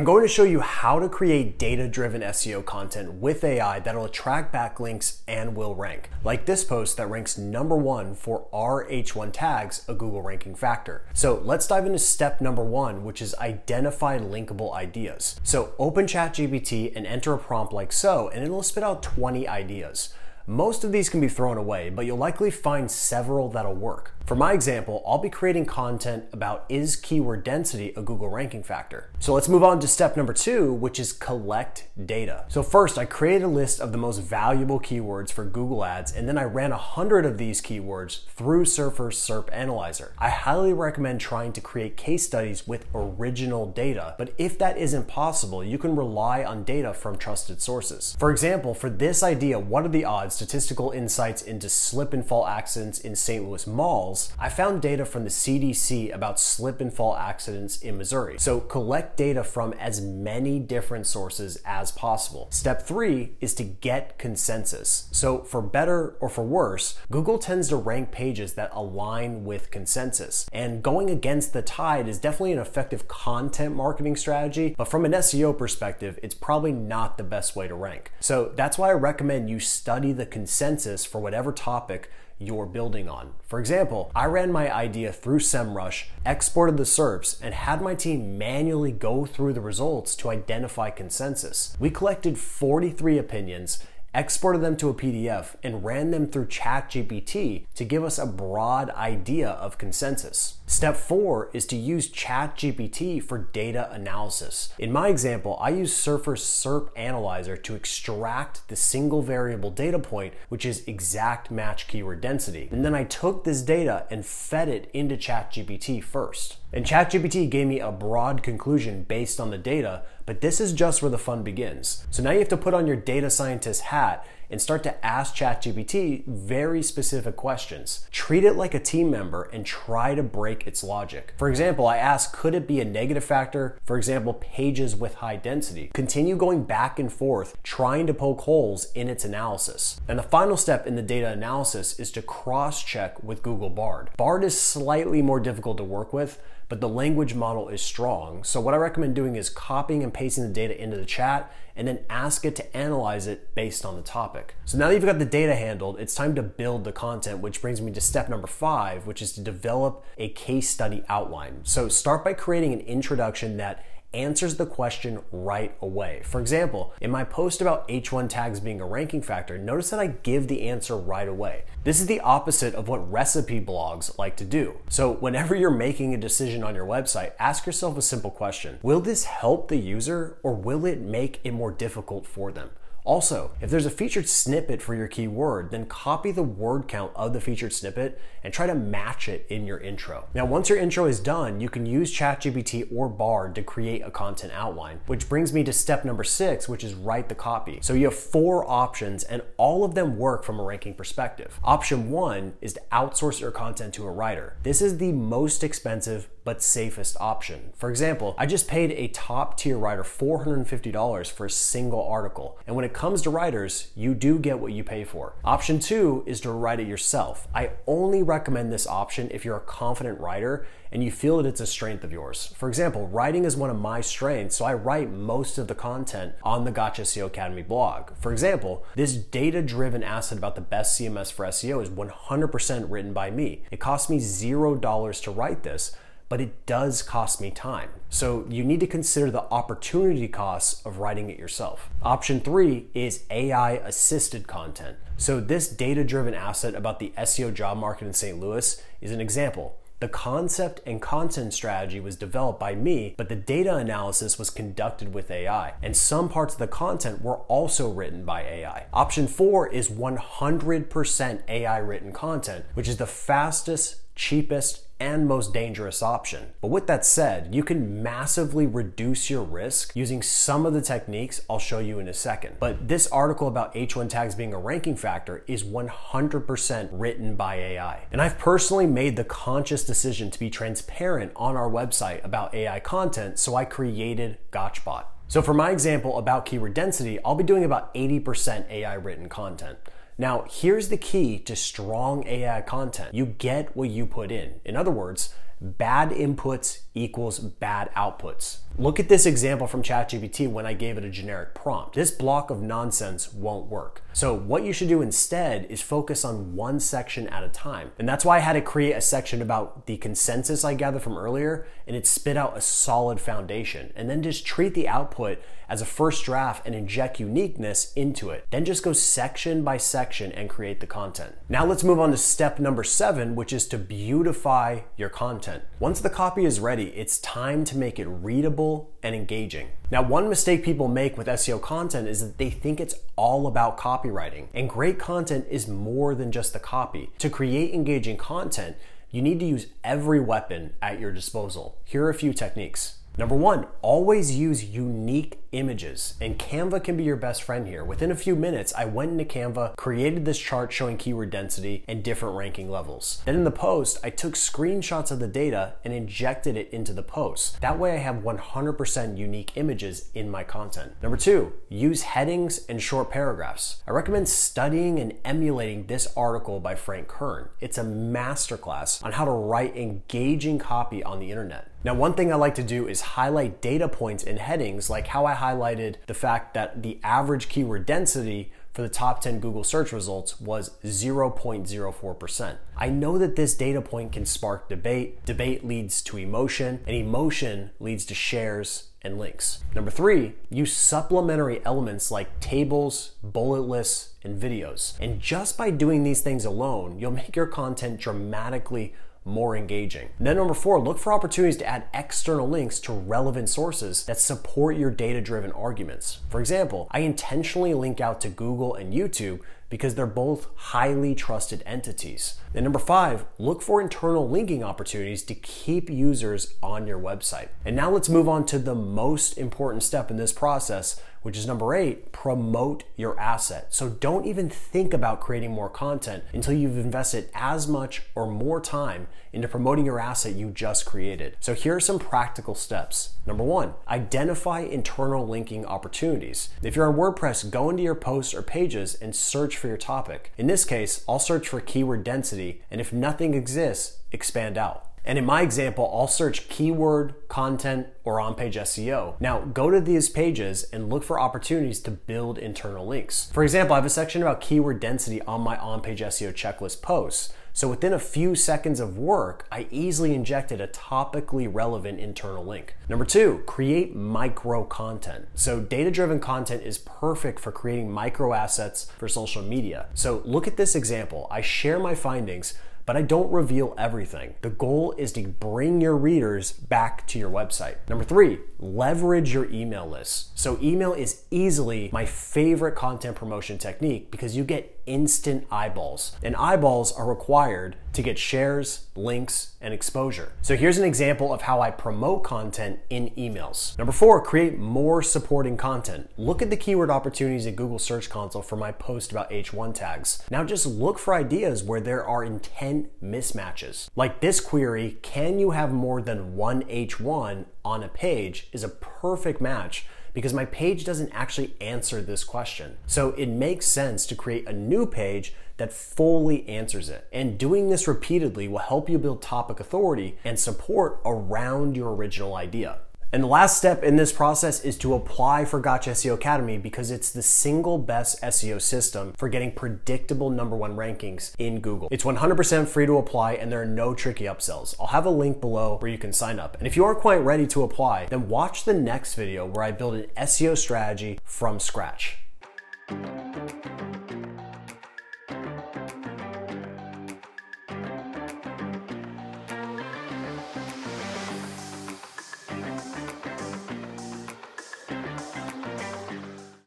I'm going to show you how to create data-driven SEO content with AI that'll attract backlinks and will rank. Like this post that ranks #1 for our H1 tags, a Google ranking factor. So let's dive into step number 1, which is identify linkable ideas. So open ChatGPT and enter a prompt like so, and it'll spit out 20 ideas. Most of these can be thrown away, but you'll likely find several that'll work. For my example, I'll be creating content about is keyword density a Google ranking factor? So let's move on to step number 2, which is collect data. So first, I created a list of the most valuable keywords for Google Ads, and then I ran 100 of these keywords through Surfer's SERP Analyzer. I highly recommend trying to create case studies with original data, but if that isn't possible, you can rely on data from trusted sources. For example, for this idea, what are the odds? Statistical insights into slip and fall accidents in St. Louis malls, I found data from the CDC about slip and fall accidents in Missouri. So collect data from as many different sources as possible. Step 3 is to get consensus. So for better or for worse, Google tends to rank pages that align with consensus. And going against the tide is definitely an effective content marketing strategy, but from an SEO perspective, it's probably not the best way to rank. So that's why I recommend you study the consensus for whatever topic you're building on. For example, I ran my idea through SEMrush, exported the SERPs, and had my team manually go through the results to identify consensus. We collected 43 opinions, exported them to a PDF, and ran them through ChatGPT to give us a broad idea of consensus. Step 4 is to use ChatGPT for data analysis. In my example, I used Surfer's SERP Analyzer to extract the single variable data point, which is exact match keyword density. And then I took this data and fed it into ChatGPT first. And ChatGPT gave me a broad conclusion based on the data, but this is just where the fun begins. So now you have to put on your data scientist hat and start to ask ChatGPT very specific questions. Treat it like a team member and try to break its logic. For example, I asked, could it be a negative factor? For example, pages with high density. Continue going back and forth, trying to poke holes in its analysis. And the final step in the data analysis is to cross-check with Google Bard. Bard is slightly more difficult to work with, but the language model is strong. So what I recommend doing is copying and pasting the data into the chat and then ask it to analyze it based on the topic. So now that you've got the data handled, it's time to build the content, which brings me to step number 5, which is to develop a case study outline. So start by creating an introduction that answers the question right away. For example, in my post about H1 tags being a ranking factor, notice that I give the answer right away. This is the opposite of what recipe blogs like to do. So whenever you're making a decision on your website, ask yourself a simple question. Will this help the user or will it make it more difficult for them? Also, if there's a featured snippet for your keyword, then copy the word count of the featured snippet and try to match it in your intro. Now, once your intro is done, you can use ChatGPT or Bard to create a content outline, which brings me to step number 6, which is write the copy. So you have 4 options and all of them work from a ranking perspective. Option 1 is to outsource your content to a writer. This is the most expensive but safest option. For example, I just paid a top tier writer $450 for a single article. And when it comes to writers, you do get what you pay for. Option 2 is to write it yourself. I only recommend this option if you're a confident writer and you feel that it's a strength of yours. For example, writing is one of my strengths, so I write most of the content on the Gotcha SEO Academy blog. For example, this data-driven asset about the best CMS for SEO is 100% written by me. It cost me $0 to write this, but it does cost me time. So you need to consider the opportunity costs of writing it yourself. Option 3 is AI assisted content. So this data-driven asset about the SEO job market in St. Louis is an example. The concept and content strategy was developed by me, but the data analysis was conducted with AI, and some parts of the content were also written by AI. Option 4 is 100% AI written content, which is the fastest, cheapest, and most dangerous option. But with that said, you can massively reduce your risk using some of the techniques I'll show you in a second. But this article about H1 tags being a ranking factor is 100% written by AI. And I've personally made the conscious decision to be transparent on our website about AI content, so I created Gotchbot. So for my example about keyword density, I'll be doing about 80% AI written content. Now, here's the key to strong AI content. You get what you put in. In other words, bad inputs equals bad outputs. Look at this example from ChatGPT when I gave it a generic prompt. This block of nonsense won't work. So what you should do instead is focus on one section at a time. And that's why I had to create a section about the consensus I gathered from earlier, and it spit out a solid foundation. And then just treat the output as a first draft and inject uniqueness into it. Then just go section by section and create the content. Now let's move on to step number 7, which is to beautify your content. Once the copy is ready, it's time to make it readable and engaging. Now, one mistake people make with SEO content is that they think it's all about copywriting, and great content is more than just the copy. To create engaging content, you need to use every weapon at your disposal. Here are a few techniques. Number 1, always use unique images, and Canva can be your best friend here. Within a few minutes, I went into Canva, created this chart showing keyword density and different ranking levels. Then in the post, I took screenshots of the data and injected it into the post. That way I have 100% unique images in my content. Number 2, use headings and short paragraphs. I recommend studying and emulating this article by Frank Kern. It's a masterclass on how to write engaging copy on the internet. Now, one thing I like to do is highlight data points in headings, like how I highlighted the fact that the average keyword density for the top 10 Google search results was 0.04%. I know that this data point can spark debate. Debate leads to emotion, and emotion leads to shares and links. Number 3, use supplementary elements like tables, bullet lists, and videos. And just by doing these things alone, you'll make your content dramatically more engaging. And then number 4, look for opportunities to add external links to relevant sources that support your data-driven arguments. For example, I intentionally link out to Google and YouTube because they're both highly trusted entities. And number 5, look for internal linking opportunities to keep users on your website. And now let's move on to the most important step in this process, which is number 8, promote your asset. So don't even think about creating more content until you've invested as much or more time into promoting your asset you just created. So here are some practical steps. Number 1, identify internal linking opportunities. If you're on WordPress, go into your posts or pages and search for your topic. In this case, I'll search for keyword density, and if nothing exists, expand out. And in my example, I'll search keyword, content, or on-page SEO. Now, go to these pages and look for opportunities to build internal links. For example, I have a section about keyword density on my on-page SEO checklist posts. So within a few seconds of work, I easily injected a topically relevant internal link. Number 2, create micro content. So data-driven content is perfect for creating micro assets for social media. So look at this example. I share my findings, but I don't reveal everything. The goal is to bring your readers back to your website. Number 3, leverage your email list. So email is easily my favorite content promotion technique because you get instant eyeballs, and eyeballs are required to get shares, links, and exposure. So here's an example of how I promote content in emails. Number 4, create more supporting content. Look at the keyword opportunities in Google Search Console for my post about H1 tags. Now just look for ideas where there are intent mismatches. Like this query, can you have more than one H1 on a page, is a perfect match because my page doesn't actually answer this question. So it makes sense to create a new page that fully answers it. And doing this repeatedly will help you build topic authority and support around your original idea. And the last step in this process is to apply for Gotcha SEO Academy because it's the single best SEO system for getting predictable #1 rankings in Google. It's 100% free to apply and there are no tricky upsells. I'll have a link below where you can sign up. And if you aren't quite ready to apply, then watch the next video where I build an SEO strategy from scratch.